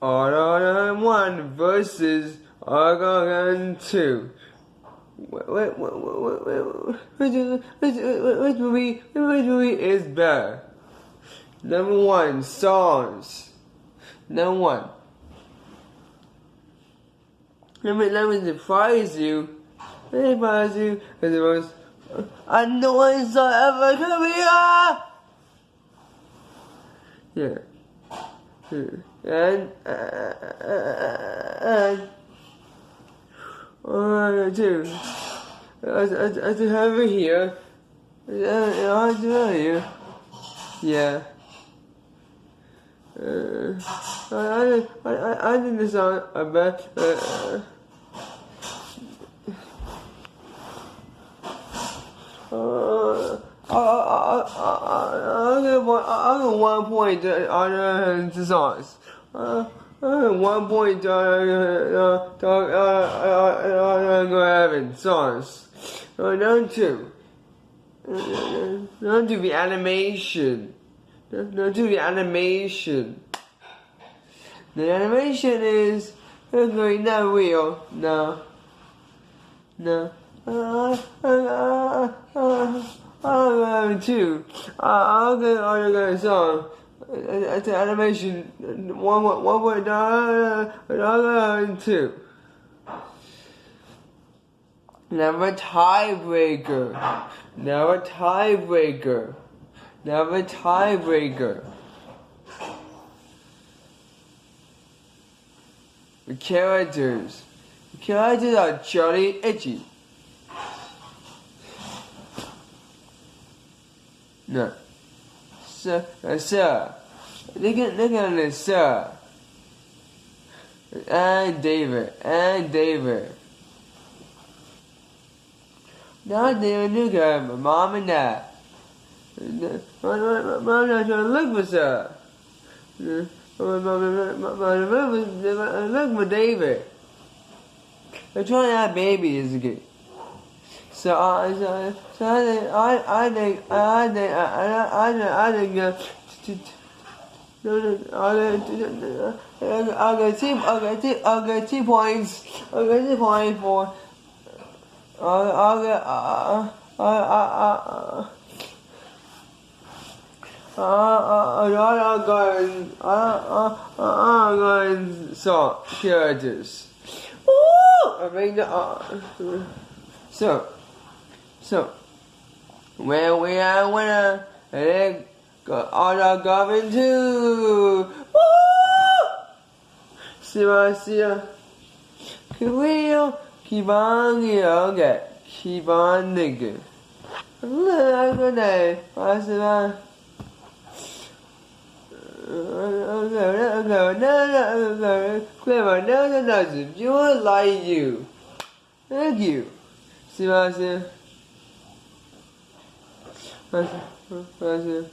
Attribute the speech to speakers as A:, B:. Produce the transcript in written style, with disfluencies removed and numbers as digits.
A: Argon 1 versus Argon 2. Which movie is better? Number 1, songs. Number 1. Let me surprise you. Let me surprise you with the most annoying song ever come here. Yeah. And two. I do have it here. I do have it here. Yeah. I think the song about I'll get 1 point on the songs. 1 point go having songs. Number 2. Number 2 the animation. Number 2 the animation. The animation is not real. No. I'll go having 2. I'll get a song. It's an animation. 1 point. I'll go having 2. Never tiebreaker. The characters are Charlie Itchy. No. Sir. Look at this, sir. And David. Now they look at my mom and dad. Mom not trying to look for sir. Look for David. They're trying to have babies again. So I think I'll get 2 points. I'll get 2 points for. I'll go so characters. I mean, so when we are winner, and then go on going to. See what I see? Keep on, okay. Keep on, nigga. Good day. What's it on? Clever, no, you would like you. Thank you. See what I see? What's it?